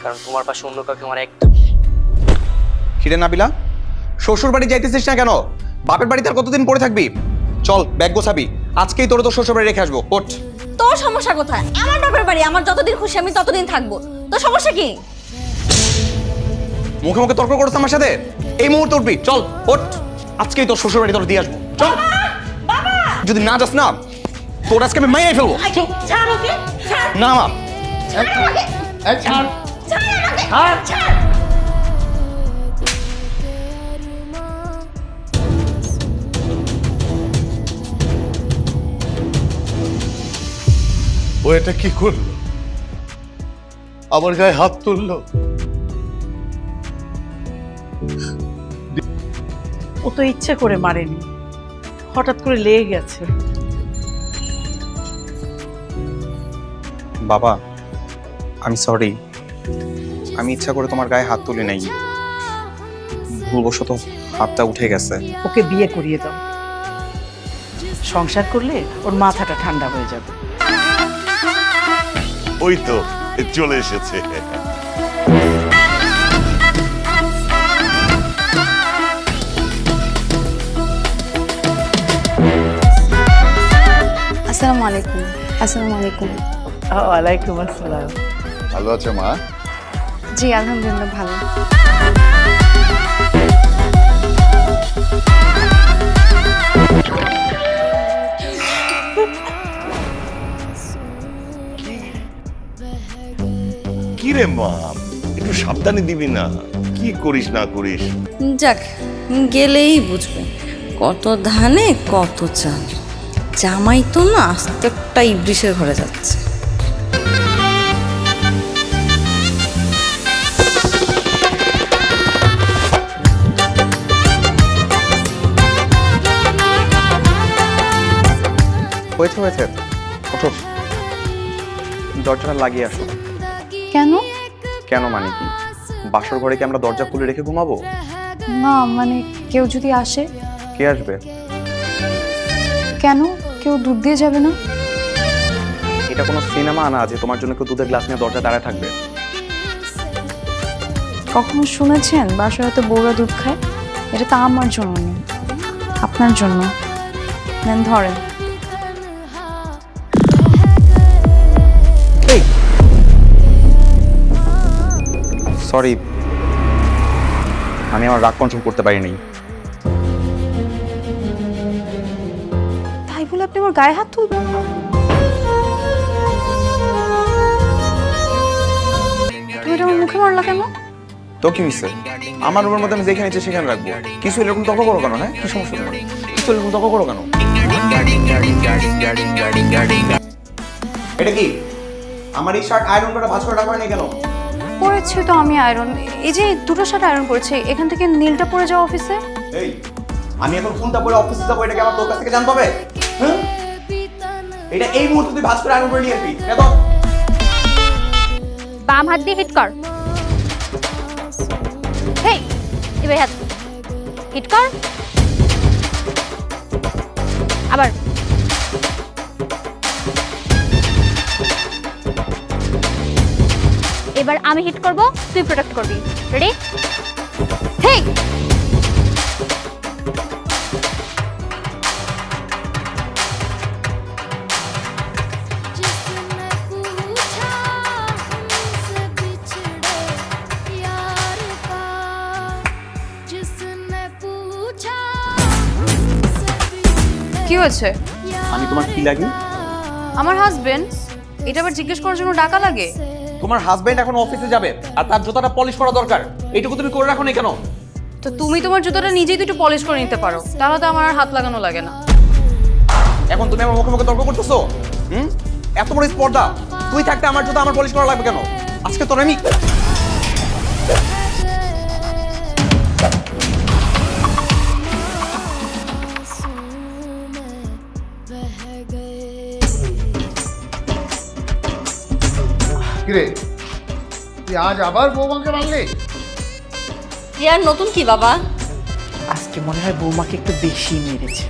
কারণ তোমার পাশে অন্য কাউকে আমার একদম। খিরে নাবিলা, শ্বশুর বাড়ি যাইতেছিস না কেন? বাপের বাড়িতে আর কতদিন পড়ে থাকবি? চল ব্যাগ গোছাবি, আজকেই তোর শ্বশুর বাড়ি রেখে আসবো। ওঠ। তোর সমস্যা কোথায়? আমার বাপের বাড়ি, আমার যতদিন খুশি আমি ততদিন থাকবো। তোর সমস্যা কি? মুখে মুখে তর্ক করছিস আমার সাথে? এই মুহূর্তে উঠবি, চল ওঠ। আজকেই তোর শ্বশুর বাড়ি তোর দিয়ে আসবো, চল। যদি না যাস না, তোর আজকে আমি মাইয়াই ফেলবো। ছাড় ওকে, ছাড়। না মা, ছাড় আমাকে। ছাড় ছাড় আমাকে। ছাড়। ছাড়। ও এটা কি করলো? আমার গায়ে হাত তুললো। ও তো ইচ্ছে করে মারেনি, হঠাৎ করে লেগে গেছে। বাবা আমি সরি, আমি ইচ্ছা করে তোমার গায়ে হাত তুলি নাই, ভুলবশত হাতটা উঠে গেছে। ওকে বিয়ে করিয়ে দাও, সংসার করলে ওর মাথাটা ঠান্ডা হয়ে যাবে। ওই তো চলে এসেছে। আসসালামু আলাইকুম। আসসালামু আলাইকুম। ওয়ালাইকুম আসসালাম। ভালো আছে মা? জি আলহামদুলিল্লাহ ভালো। কি রে মা, একটু সাবধানে দিবি না, কি করিস না করিস। যাক, গেলেই বুঝবে কত ধানে কত চাল। জামাই তো না আস্তে একটা ইবলিশের ঘরে যাচ্ছে। হয়েছে হয়েছে, ওঠো, দরজাটা লাগিয়ে আসো। কেন? কেন মানে কি? বাসর ঘরে কি আমরা দরজা খুলে রেখে ঘুমাবো? না মানে কেউ যদি আসে? কে আসবে? কেন, কেউ দুধ দিয়ে যাবে না? এটা কোনো সিনেমা না যে তোমার জন্য কেউ দুধের গ্লাস নিয়ে দরজা দাঁড়ায় থাকবে। কখনো শুনেছেন বাসায় হয়তো বউরা দুধ খায়? এটা তো আমার জন্য নেই, আপনার জন্য। নেন ধরেন। সরি, আমি আমার রাগ কন্ট্রোল করতে পারিনি। তাই বলে আপনি আমার গায়ে হাত তুলবেন? তুমি এটা আমার মুখে মারলা কেন? তো কি হয়েছে? আমার রুমের মধ্যে আমি যেখানে ইচ্ছে সেখানে রাখবো। কিছু এরকম তর্ক করো কেন? হ্যাঁ, কি সমস্যা তোমার? কিছু এরকম তর্ক করো কেন? এটা কি? আমার এই শার্ট আয়রন করে ভাঁজ করে রাখা হয়নি কেন? করেছি তো আমি আয়রন। এই যে দুটো শার্ট আয়রন করেছি, এখান থেকে নীলটা পরে যাও অফিসে। এই, আমি এখন কোনটা পরে অফিসে যাবো এটা কি আমার তোর কাছ থেকে জানতে হবে? হ্যাঁ, এটা এই মুহূর্তে তুই ভাঁজ করে আয়রন করে নিয়ে আসবি। দেখো, বাম হাত দিয়ে হিট কর। হেই, এবার হাত হিট কর। আবার এবার আমি হিট করব, তুই প্রোটেক্ট করবি। রেডি? হেই, কি হয়েছে? আমি তোমার কি লাগি? আমার হাজবেন্ড। এটা আবার জিজ্ঞেস করার জন্য ডাকা লাগে? তোমার হাজবেন্ড এখন অফিসে যাবে আর তার জুতাটা পলিশ করা দরকার। এইটুকু তুমি করে রাখো না কেন? তো তুমি তোমার জুতোটা নিজেই তো একটু পলিশ করে নিতে পারো, তাহলে তো আমার আর হাত লাগানো লাগে না। এখন তুমি আমার মুখে মুখে তর্ক করতেছো? এত বড় স্পর্ধা, তুই থাকতে আমার জুতা আমার পলিশ করা লাগবে কেন? আজকে তোর আমি কিরে, তুই আজ আবার বৌমাকে মারলি? ইয়ার নতুন কি বাবা? আজকে মনে হয় বৌমাকে একটু বেশি মেরেছে।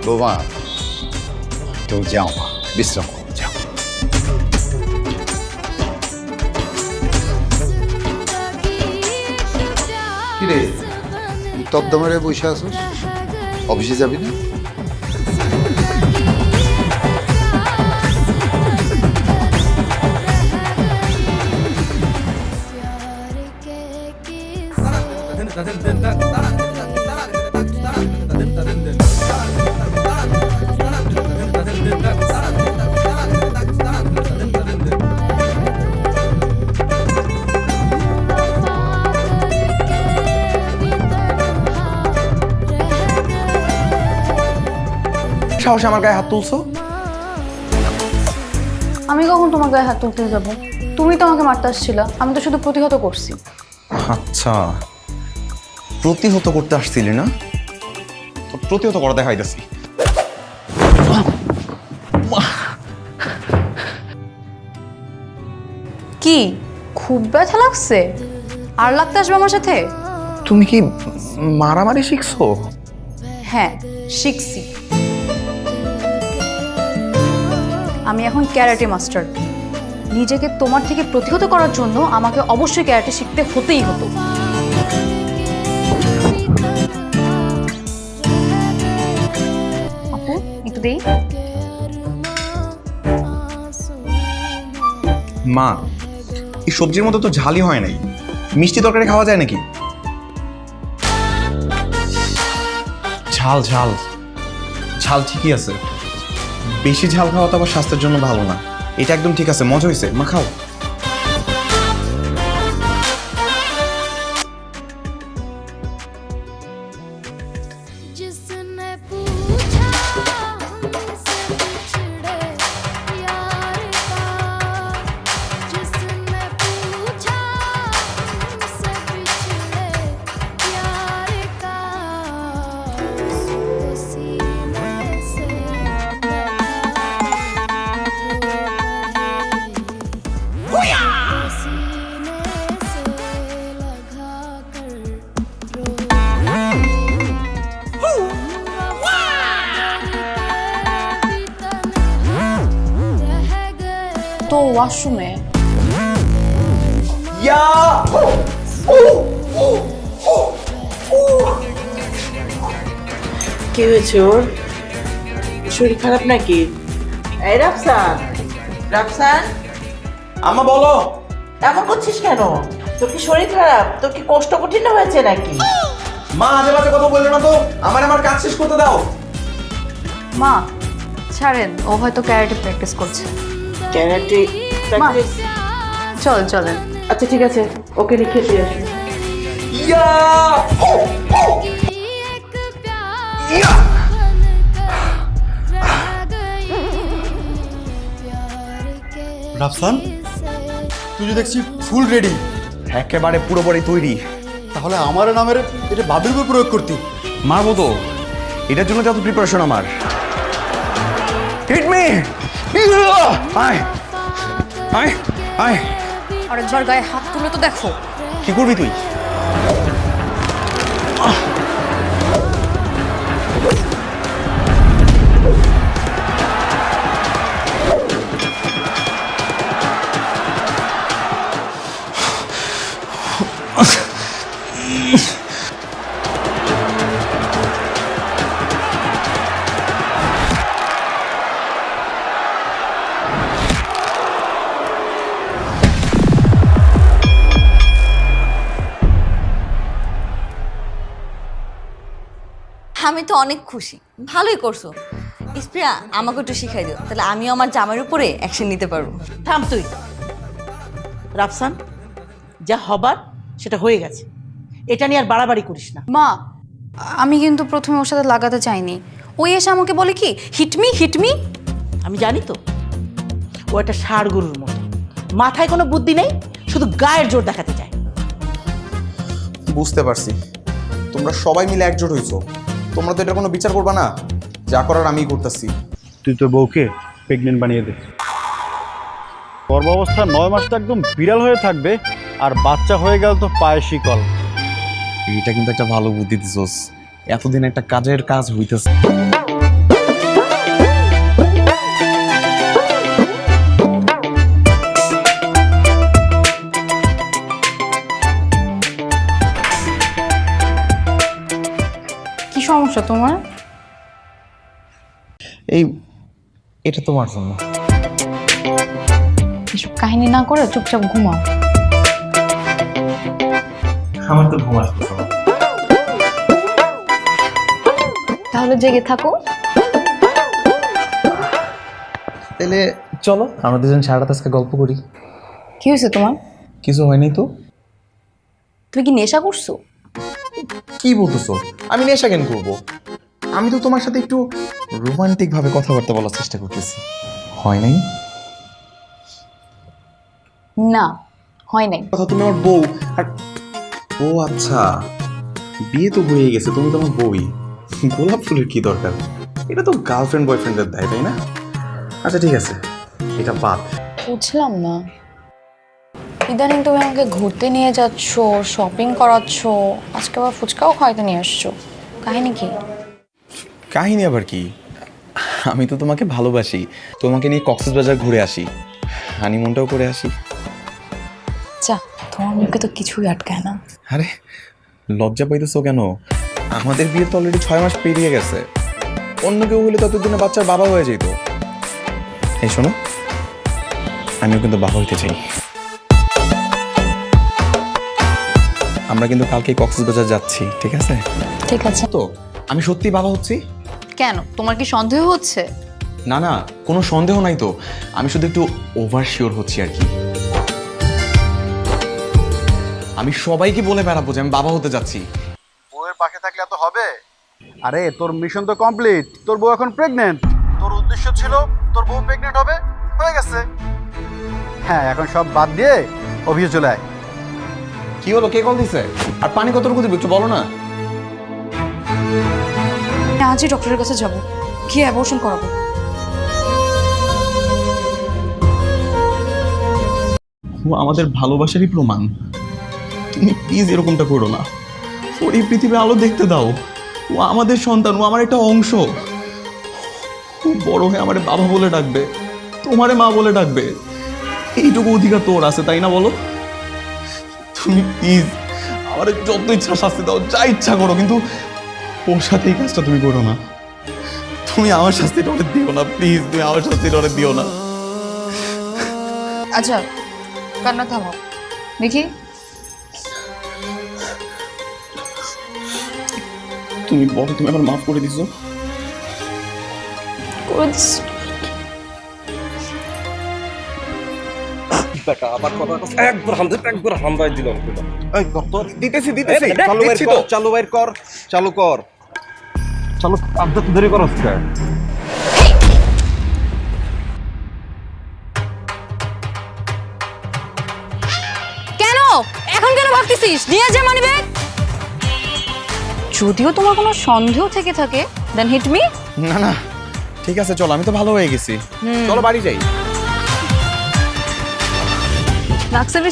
বৌমা, তো যাও মা, বিশ্রাম করো, যাও। কিরে তবদমারে বসে আছো, অফিসে যাবি না? সাহসে আমার গায়ে হাত তুলছো? আমি কখন তোমার গায়ে হাত তুলতে যাব? তুমি তো আমাকে মারতে আসছিলা, আমি তো শুধু প্রতিহত করছি। আচ্ছা, প্রতিহত করতে আসছিলি না? তো প্রতিহত করা দেখাইতেছি। কি খুব ব্যথা লাগছে? আর লাগতে আসবে আমার সাথে? তুমি কি মারামারি শিখছো? হ্যাঁ, শিখছি। আমি এখন ক্যারাটে মাস্টার। নিজেকে তোমার থেকে প্রতিহত করার জন্য আমাকে অবশ্যই ক্যারাটে শিখতে হতেই হতো। আপু একটু দেই। মা, এই সবজির মধ্যে তো ঝালই হয় নাই, মিষ্টি তরকারি খাওয়া যায় নাকি? ঝাল ঝাল ঝাল ঠিকই আছে, বেশি ঝাল খাওয়া তো আবার স্বাস্থ্যের জন্য ভালো না। এটা একদম ঠিক আছে, মজা হয়েছে, মা খাও। তো ওয়াশরুমে। কি হয়েছে ওর? শরীর খারাপ নাকি? এই রাফসান, রাফসান, আম্মা বলো। এমন করছিস কেন? তোর কি শরীর খারাপ? তোর কি কোষ্ঠকাঠিন্য হয়েছে নাকি? মা আজে বাজে কথা বলবে না তো, আমার কাজ শেষ করতে দাও। মা ছাড়েন, ও হয়তো ক্যারাটে প্র্যাকটিস করছে। Karate practice? চলেন। আচ্ছা ঠিক আছে, ওকে লিখে দিয়ে আসি। রাফসান, তুই যে দেখছি ফুল রেডি। একেবারে পুরোপুরি তৈরি। তাহলে আমার নামের এটা বাবির উপর প্রয়োগ করতি। মারবো তো, এটার জন্য যত প্রিপারেশন আমার। Hit me! আয় আয় আয়! আরেকবার গায়ে হাত তুলে তো দেখো। কি করবি তুই? আমি তো অনেক খুশি, ভালোই করছো। স্প্রিয়া, আমাকে একটু শিখাই দিও, তাহলে আমিও আমার জামার উপরে অ্যাকশন নিতে পারবো। থাম তুই। রাফসান, যা হবার সেটা হয়ে গেছে, এটা নিয়ে আর বাড়াবাড়ি করিস না। মা, আমি কিন্তু প্রথমে ওর সাথে লাগাতে চাইনি। ওই এসে আমাকে বলে কি হিটমি। আমি জানি তো, ও একটা ষাঁড় গরুর মতো, মাথায় কোনো বুদ্ধি নেই, শুধু গায়ের জোর দেখাতে চায়। বুঝতে পারছি, তোমরা সবাই মিলে একজোট হইছো। তোমরা তো এটা কোনো বিচার করবা না, যা করার আমিই করতেছি। তুই তোর বউকে প্রেগনেন্ট বানিয়ে দে। গর্ভাবস্থা 9 মাস তো একদম বিড়াল হয়ে থাকবে, আর বাচ্চা হয়ে গেল তো পায়ে শিকল। এটা কিন্তু একটা ভালো বুদ্ধি দিছস, এতদিন একটা কাজের কাজ হইতেছে। সমস্যা তোমার? এই এটা তোমার জন্য। এসব কাহিনী না করে চুপচাপ ঘুমাও। আমার তো ঘুম আসছে না। তাহলে জেগে থাকো। তাহলে চলো আমরা দুজন সারা রাত আজকে গল্প করি। কি হয়েছে তোমার? কিছু হয়নি তো। তুমি কি নেশা করছো? কি বলতেছো? আমি নেশা কেন করবো? আমি তো তোমার সাথে একটু রোমান্টিক ভাবে কথাবার্তা বলার চেষ্টা করতেছি। হয় নাই? না, হয় নাই। কথা তুমি আমার বউ। আর ও আচ্ছা, বিয়ে তো হয়ে গেছে, তুমি তো আমার বউই। গোলাপ ফুলের কি দরকার? এটা তো গার্লফ্রেন্ড বয়ফ্রেন্ডের দায়, তাই না? আচ্ছা ঠিক আছে, এটা বাদ। বুঝলাম না, ইদানিং তুমি আমাকে ঘুরতে নিয়ে যাচ্ছ, শপিং করাচ্ছ, আজকে আবার ফুচকাও খাইতে নিয়ে আসছো। কাহিনী কি? কাহিনী আবার কি? আমি তো তোমাকে ভালোবাসি, তোমাকে নিয়ে কক্সবাজার ঘুরে আসি, হানিমুনটাও করে আসি। যা, তোমার মুখে তো কিছুই আটকায় না। আরে লজ্জা পাইতেছো কেন? আমাদের বিয়ে তো অলরেডি 6 মাস পেরিয়ে গেছে। অন্য কেউ হলে ততদিনে বাচ্চার বাবা হয়ে যেত। এই শোনো, আমিও কিন্তু বাবা হইতে চাই। আমরা কিন্তু কালকে কক্সবাজার যাচ্ছি, ঠিক আছে? ঠিক আছে। তো আমি সত্যি বাবা হচ্ছি। কেন, তোমার কি সন্দেহ হচ্ছে? না না, কোনো সন্দেহ নাই তো, আমি শুধু একটু ওভার শিওর হচ্ছি আর কি। আমি সবাইকে বলে বেড়াবো যে আমি বাবা হতে যাচ্ছি। বউয়ের পাশে থাকলে এত হবে? আরে তোর মিশন তো কমপ্লিট, তোর বউ এখন প্রেগনেন্ট। তোর উদ্দেশ্য ছিল তোর বউ প্রেগনেন্ট হবে, হয়ে গেছে। হ্যাঁ, এখন সব বাদ দিয়ে অফিসে চলে আয়। কি হলো, কে কল দিছে? আর পানি কতটুকু দিবে একটু বলো না। আজই ডক্টরের কাছে যাব, গিয়ে অ্যাবর্শন করাবো। ও আমাদের ভালোবাসারই প্রমাণ। তুমি প্লিজ এরকমটা করো না। ওর এই পৃথিবীর আলো দেখতে দাও। ও আমাদের সন্তান, ও আমার একটা অংশ। ও বড় হয়ে আমারে বাবা বলে ডাকবে, তোমারে মা বলে ডাকবে। এইটুকু অধিকার তোর আছে, তাই না বলো? তুমি প্লিজ আমার যত ইচ্ছা শাস্তি দাও, যা ইচ্ছা করো, কিন্তু ওর সাথে এই কাজটা তুমি করো না। তুমি আমার শাস্তিটা ওরে দিও না, প্লিজ তুমি আমার শাস্তিটা ওরে দিও না। আচ্ছা, কান্না থামাও দেখি। তুমি বলো, তুমি আমার মাফ করে দিছো? করে দিস। দিতেছি চালু বাইর কর, চালু কর। চলো আব্দা ধরে করো। কেন এখন কেন ভাবতেছিস নিয়ে যা মানি ব্যাগ? যদিও তোমার কোনো সন্দেহ থেকে থাকে, দেন হিট মি। না না ঠিক আছে, চলো, আমি তো ভালো হয়ে গেছি। চলো বাড়ি যাই। লাগছে বেশি?